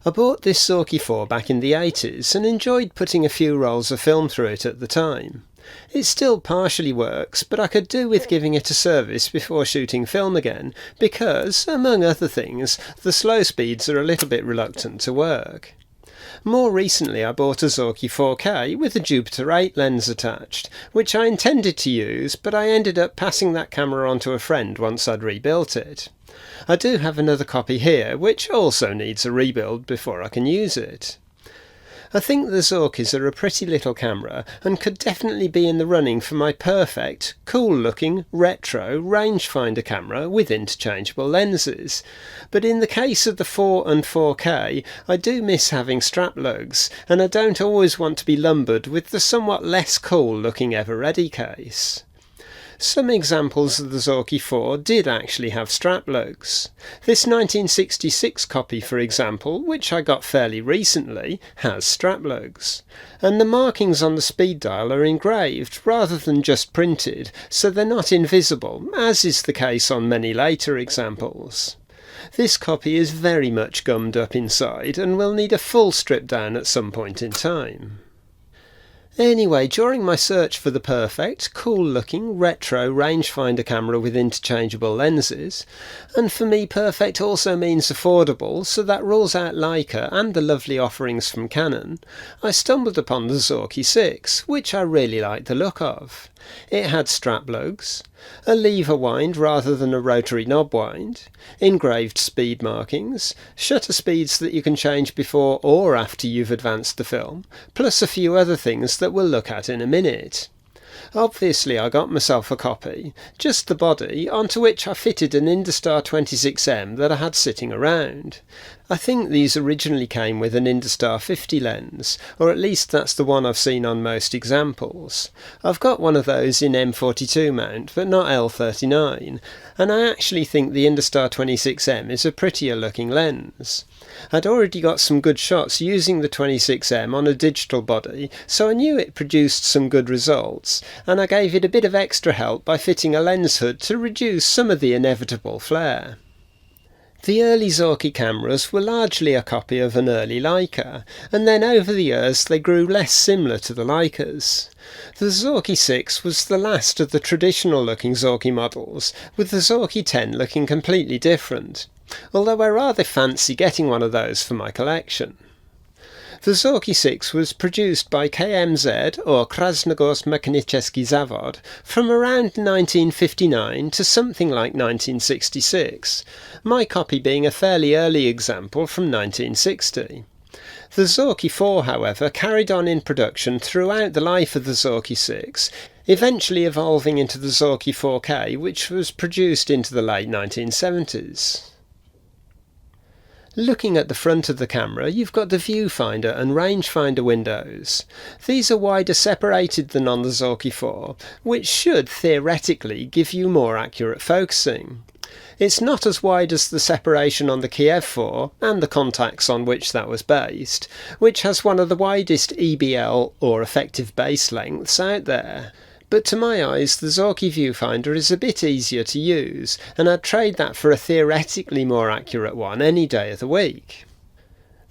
I bought this Zorki 4 back in the 80s and enjoyed putting a few rolls of film through it at the time. It still partially works, but I could do with giving it a service before shooting film again because, among other things, the slow speeds are a little bit reluctant to work. More recently I bought a Zorki 4K with a Jupiter 8 lens attached, which I intended to use, but I ended up passing that camera on to a friend once I'd rebuilt it. I do have another copy here, which also needs a rebuild before I can use it. I think the Zorkis are a pretty little camera and could definitely be in the running for my perfect, cool-looking, retro rangefinder camera with interchangeable lenses. But in the case of the 4 and 4K, I do miss having strap lugs, and I don't always want to be lumbered with the somewhat less cool-looking Ever-Ready case. Some examples of the Zorki 4 did actually have strap lugs. This 1966 copy, for example, which I got fairly recently, has strap lugs. And the markings on the speed dial are engraved rather than just printed, so they're not invisible, as is the case on many later examples. This copy is very much gummed up inside and will need a full strip down at some point in time. Anyway, during my search for the perfect, cool-looking, retro rangefinder camera with interchangeable lenses, and for me perfect also means affordable, so that rules out Leica and the lovely offerings from Canon, I stumbled upon the Zorki 6, which I really liked the look of. It had strap lugs, a lever wind rather than a rotary knob wind, engraved speed markings, shutter speeds that you can change before or after you've advanced the film, plus a few other things that we'll look at in a minute. Obviously I got myself a copy, just the body, onto which I fitted an Industar 26mm that I had sitting around. I think these originally came with an Industar 50 lens, or at least that's the one I've seen on most examples. I've got one of those in M42 mount, but not L39, and I actually think the Industar 26mm is a prettier looking lens. I'd already got some good shots using the 26mm on a digital body, so I knew it produced some good results, and I gave it a bit of extra help by fitting a lens hood to reduce some of the inevitable flare. The early Zorki cameras were largely a copy of an early Leica, and then over the years they grew less similar to the Leicas. The Zorki 6 was the last of the traditional looking Zorki models, with the Zorki 10 looking completely different, although I rather fancy getting one of those for my collection. The Zorki 6 was produced by KMZ, or Krasnogorskiy Mechanicheskiy Zavod, from around 1959 to something like 1966, my copy being a fairly early example from 1960. The Zorki 4, however, carried on in production throughout the life of the Zorki 6, eventually evolving into the Zorki 4K, which was produced into the late 1970s. Looking at the front of the camera, you've got the viewfinder and rangefinder windows. These are wider separated than on the Zorki 4, which should theoretically give you more accurate focusing. It's not as wide as the separation on the Kiev 4 and the Contax on which that was based, which has one of the widest EBL or effective base lengths out there. But to my eyes the Zorki viewfinder is a bit easier to use, and I'd trade that for a theoretically more accurate one any day of the week.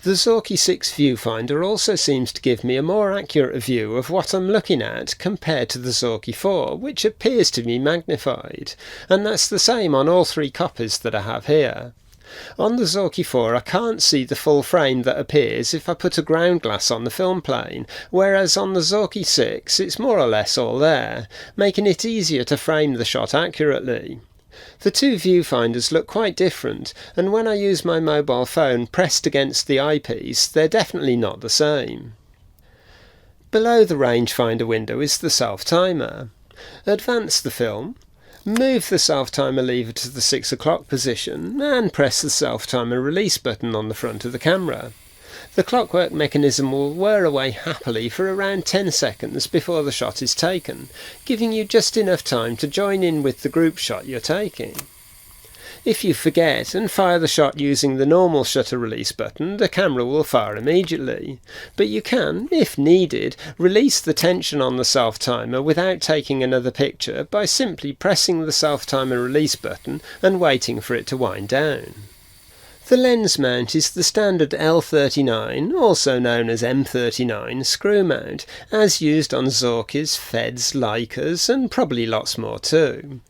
The Zorki 6 viewfinder also seems to give me a more accurate view of what I'm looking at compared to the Zorki 4, which appears to be magnified, and that's the same on all three copies that I have here. On the Zorki 4 I can't see the full frame that appears if I put a ground glass on the film plane, whereas on the Zorki 6 it's more or less all there, making it easier to frame the shot accurately. The two viewfinders look quite different, and when I use my mobile phone pressed against the eyepiece they're definitely not the same. Below the rangefinder window is the self-timer. Advance the film, move the self-timer lever to the 6 o'clock position and press the self-timer release button on the front of the camera. The clockwork mechanism will whir away happily for around 10 seconds before the shot is taken, giving you just enough time to join in with the group shot you're taking. If you forget and fire the shot using the normal shutter release button, the camera will fire immediately, but you can, if needed, release the tension on the self-timer without taking another picture by simply pressing the self-timer release button and waiting for it to wind down. The lens mount is the standard L39, also known as M39, screw mount, as used on Zorkis, Feds, Leicas, and probably lots more too.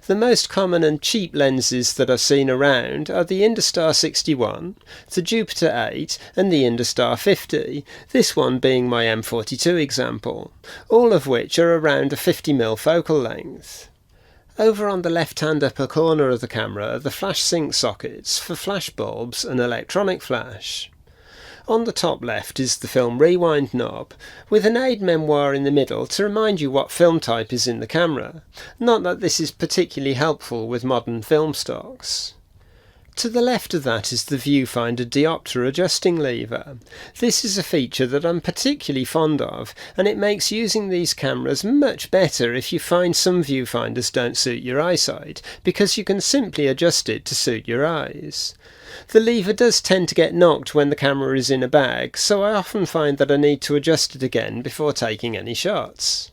The most common and cheap lenses that I've seen around are the Industar 61, the Jupiter 8 and the Industar 50, this one being my M42 example, all of which are around a 50mm focal length. Over on the left-hand upper corner of the camera are the flash sync sockets for flash bulbs and electronic flash. On the top left is the film rewind knob, with an aide-memoire in the middle to remind you what film type is in the camera. Not that this is particularly helpful with modern film stocks. To the left of that is the viewfinder diopter adjusting lever. This is a feature that I'm particularly fond of, and it makes using these cameras much better if you find some viewfinders don't suit your eyesight, because you can simply adjust it to suit your eyes. The lever does tend to get knocked when the camera is in a bag, so I often find that I need to adjust it again before taking any shots.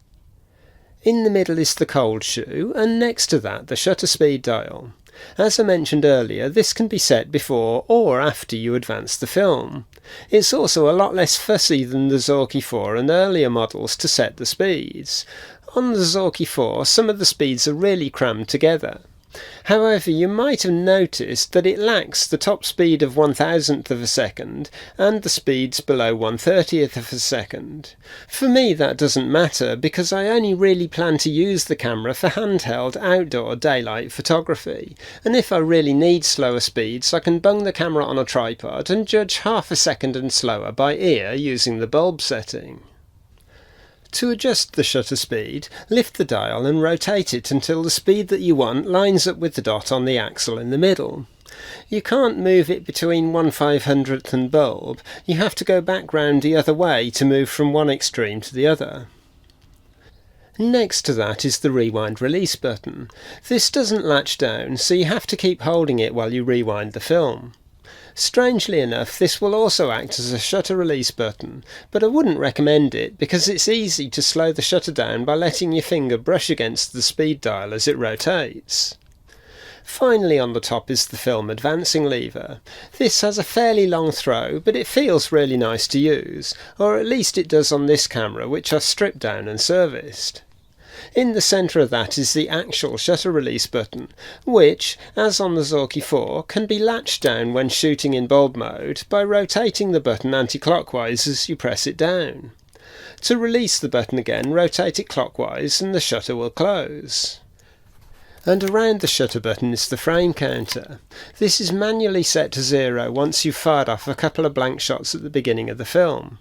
In the middle is the cold shoe, and next to that the shutter speed dial. As I mentioned earlier, this can be set before or after you advance the film. It's also a lot less fussy than the Zorki 4 and earlier models to set the speeds. On the Zorki 4, some of the speeds are really crammed together. However, you might have noticed that it lacks the top speed of 1/1000th of a second and the speeds below 1/30th of a second. For me that doesn't matter because I only really plan to use the camera for handheld outdoor daylight photography, and if I really need slower speeds I can bung the camera on a tripod and judge half a second and slower by ear using the bulb setting. To adjust the shutter speed, lift the dial and rotate it until the speed that you want lines up with the dot on the axle in the middle. You can't move it between 1/500th and bulb, you have to go back round the other way to move from one extreme to the other. Next to that is the rewind release button. This doesn't latch down, so you have to keep holding it while you rewind the film. Strangely enough, this will also act as a shutter release button, but I wouldn't recommend it because it's easy to slow the shutter down by letting your finger brush against the speed dial as it rotates. Finally on the top is the film advancing lever. This has a fairly long throw, but it feels really nice to use, or at least it does on this camera, which I've stripped down and serviced. In the centre of that is the actual shutter release button, which, as on the Zorki 4, can be latched down when shooting in bulb mode by rotating the button anti-clockwise as you press it down. To release the button again, rotate it clockwise and the shutter will close. And around the shutter button is the frame counter. This is manually set to 0 once you've fired off a couple of blank shots at the beginning of the film.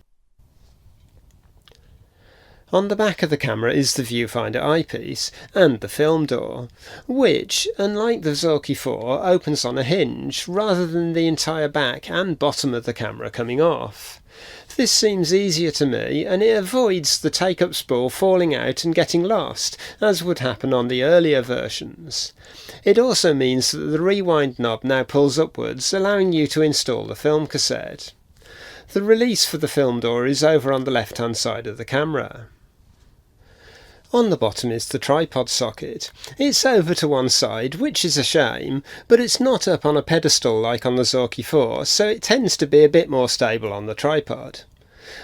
On the back of the camera is the viewfinder eyepiece and the film door, which, unlike the Zorki 4, opens on a hinge rather than the entire back and bottom of the camera coming off. This seems easier to me, and it avoids the take-up spool falling out and getting lost, as would happen on the earlier versions. It also means that the rewind knob now pulls upwards, allowing you to install the film cassette. The release for the film door is over on the left-hand side of the camera. On the bottom is the tripod socket. It's over to one side, which is a shame, but it's not up on a pedestal like on the Zorki 4, so it tends to be a bit more stable on the tripod.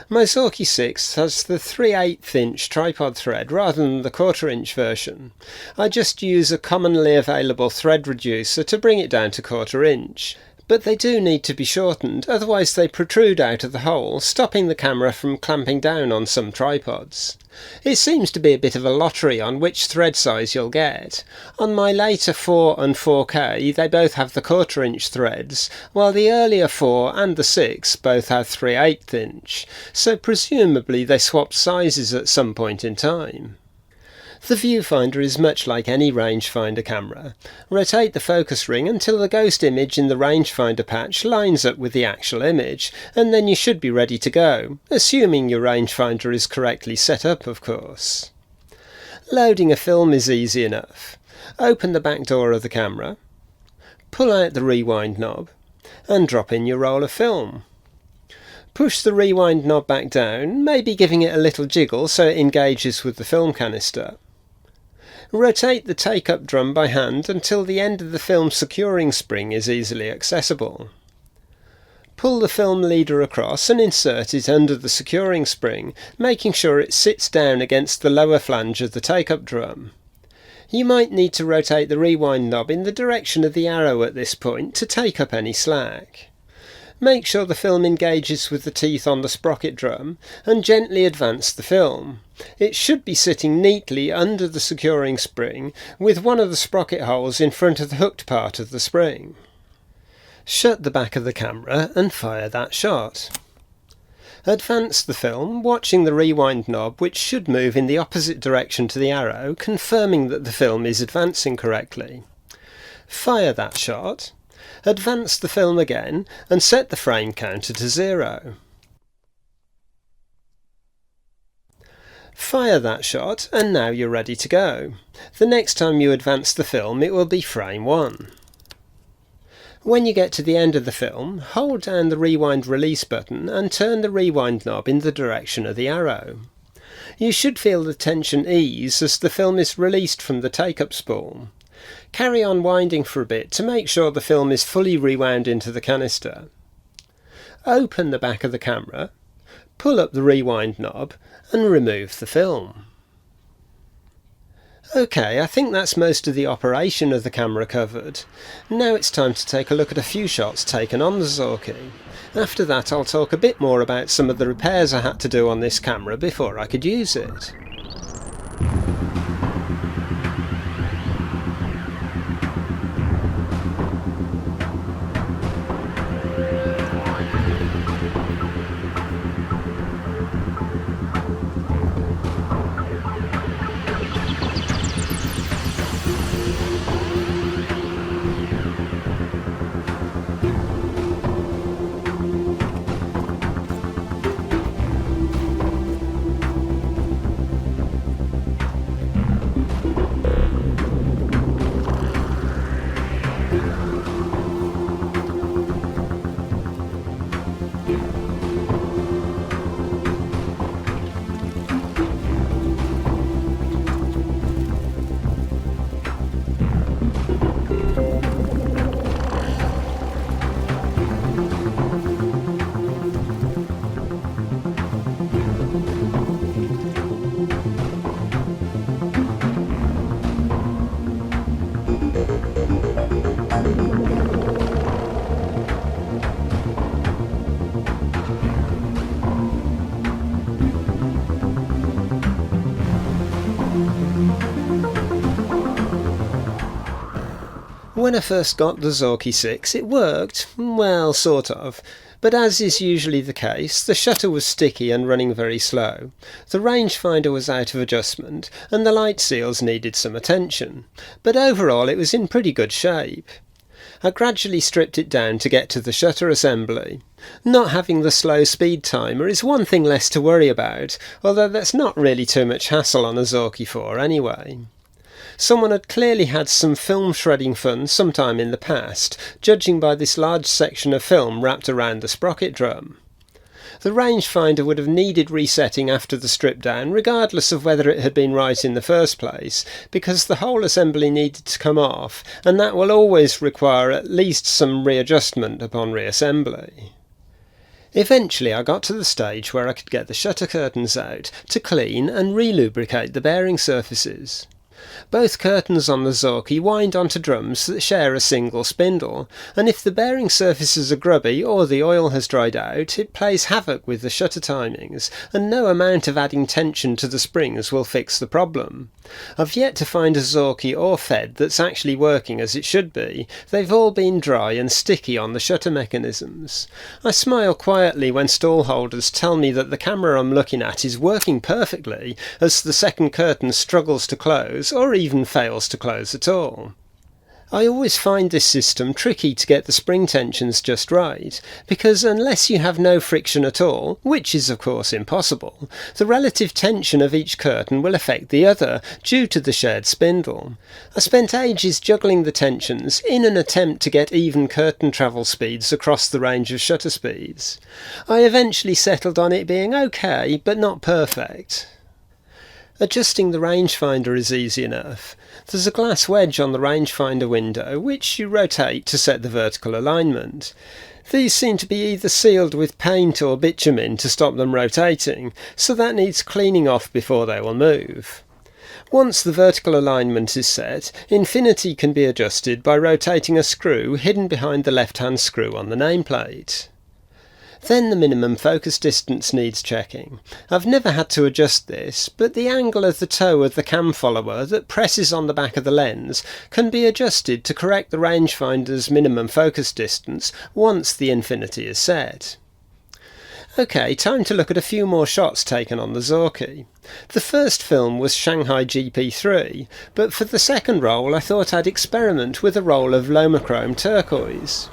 My Zorki 6 has the 3/8 inch tripod thread rather than the 1/4 inch version. I just use a commonly available thread reducer to bring it down to 1/4 inch. But they do need to be shortened, otherwise they protrude out of the hole, stopping the camera from clamping down on some tripods. It seems to be a bit of a lottery on which thread size you'll get. On my later 4 and 4K they both have the 1/4 inch threads, while the earlier 4 and the 6 both have 3/8 inch, so presumably they swapped sizes at some point in time. The viewfinder is much like any rangefinder camera. Rotate the focus ring until the ghost image in the rangefinder patch lines up with the actual image, and then you should be ready to go, assuming your rangefinder is correctly set up, of course. Loading a film is easy enough. Open the back door of the camera, pull out the rewind knob, and drop in your roll of film. Push the rewind knob back down, maybe giving it a little jiggle so it engages with the film canister. Rotate the take-up drum by hand until the end of the film securing spring is easily accessible. Pull the film leader across and insert it under the securing spring, making sure it sits down against the lower flange of the take-up drum. You might need to rotate the rewind knob in the direction of the arrow at this point to take up any slack. Make sure the film engages with the teeth on the sprocket drum and gently advance the film. It should be sitting neatly under the securing spring with one of the sprocket holes in front of the hooked part of the spring. Shut the back of the camera and fire that shot. Advance the film, watching the rewind knob, which should move in the opposite direction to the arrow, confirming that the film is advancing correctly. Fire that shot. Advance the film again and set the frame counter to 0. Fire that shot and now you're ready to go. The next time you advance the film it will be frame 1. When you get to the end of the film, hold down the rewind release button and turn the rewind knob in the direction of the arrow. You should feel the tension ease as the film is released from the take-up spool. Carry on winding for a bit to make sure the film is fully rewound into the canister. Open the back of the camera, pull up the rewind knob and remove the film. OK, I think that's most of the operation of the camera covered. Now it's time to take a look at a few shots taken on the Zorki. After that I'll talk a bit more about some of the repairs I had to do on this camera before I could use it. When I first got the Zorki 6 it worked, well sort of, but as is usually the case the shutter was sticky and running very slow, the rangefinder was out of adjustment and the light seals needed some attention, but overall it was in pretty good shape. I gradually stripped it down to get to the shutter assembly. Not having the slow speed timer is one thing less to worry about, although that's not really too much hassle on a Zorki 4 anyway. Someone had clearly had some film shredding fun sometime in the past, judging by this large section of film wrapped around the sprocket drum. The rangefinder would have needed resetting after the strip down, regardless of whether it had been right in the first place, because the whole assembly needed to come off, and that will always require at least some readjustment upon reassembly. Eventually I got to the stage where I could get the shutter curtains out to clean and relubricate the bearing surfaces. Both curtains on the Zorki wind onto drums that share a single spindle, and if the bearing surfaces are grubby or the oil has dried out, it plays havoc with the shutter timings, and no amount of adding tension to the springs will fix the problem. I've yet to find a Zorki or Fed that's actually working as it should be. They've all been dry and sticky on the shutter mechanisms. I smile quietly when stall holders tell me that the camera I'm looking at is working perfectly as the second curtain struggles to close or even fails to close at all. I always find this system tricky to get the spring tensions just right, because unless you have no friction at all, which is of course impossible, the relative tension of each curtain will affect the other due to the shared spindle. I spent ages juggling the tensions in an attempt to get even curtain travel speeds across the range of shutter speeds. I eventually settled on it being okay, but not perfect. Adjusting the rangefinder is easy enough. There's a glass wedge on the rangefinder window which you rotate to set the vertical alignment. These seem to be either sealed with paint or bitumen to stop them rotating, so that needs cleaning off before they will move. Once the vertical alignment is set, infinity can be adjusted by rotating a screw hidden behind the left-hand screw on the nameplate. Then the minimum focus distance needs checking. I've never had to adjust this, but the angle of the toe of the cam follower that presses on the back of the lens can be adjusted to correct the rangefinder's minimum focus distance once the infinity is set. OK, time to look at a few more shots taken on the Zorki. The first film was Shanghai GP3, but for the second roll I thought I'd experiment with a roll of Lomochrome Turquoise.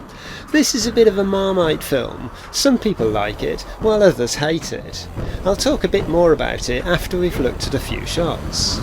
This is a bit of a Marmite film. Some people like it, while others hate it. I'll talk a bit more about it after we've looked at a few shots.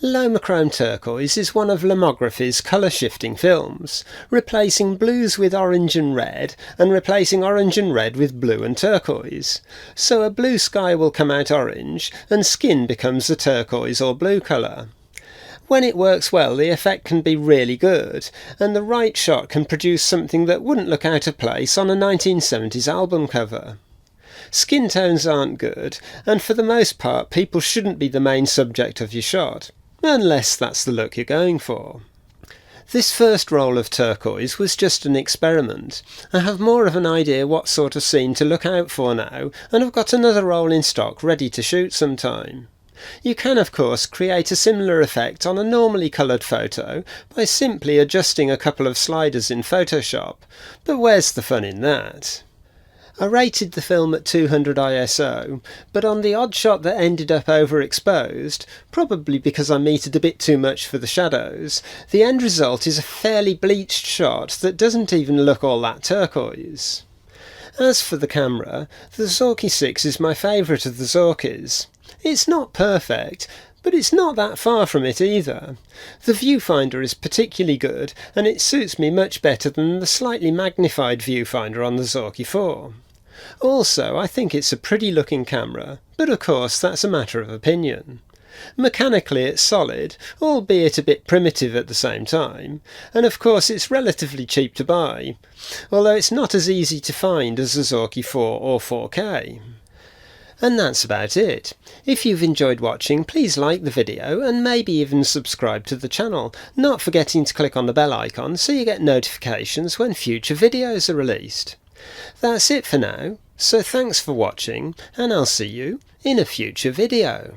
Lomochrome Turquoise is one of Lomography's colour-shifting films, replacing blues with orange and red, and replacing orange and red with blue and turquoise. So a blue sky will come out orange, and skin becomes a turquoise or blue colour. When it works well, the effect can be really good, and the right shot can produce something that wouldn't look out of place on a 1970s album cover. Skin tones aren't good, and for the most part people shouldn't be the main subject of your shot, unless that's the look you're going for. This first roll of turquoise was just an experiment. I have more of an idea what sort of scene to look out for now, and I've got another roll in stock ready to shoot sometime. You can of course create a similar effect on a normally coloured photo by simply adjusting a couple of sliders in Photoshop, but where's the fun in that? I rated the film at 200 ISO, but on the odd shot that ended up overexposed, probably because I metered a bit too much for the shadows, the end result is a fairly bleached shot that doesn't even look all that turquoise. As for the camera, the Zorki 6 is my favourite of the Zorkis. It's not perfect, but it's not that far from it either. The viewfinder is particularly good, and it suits me much better than the slightly magnified viewfinder on the Zorki 4. Also, I think it's a pretty looking camera, but of course that's a matter of opinion. Mechanically it's solid, albeit a bit primitive at the same time, and of course it's relatively cheap to buy, although it's not as easy to find as the Zorki 4 or 4K. And that's about it. If you've enjoyed watching, please like the video and maybe even subscribe to the channel, not forgetting to click on the bell icon so you get notifications when future videos are released. That's it for now, so thanks for watching, and I'll see you in a future video.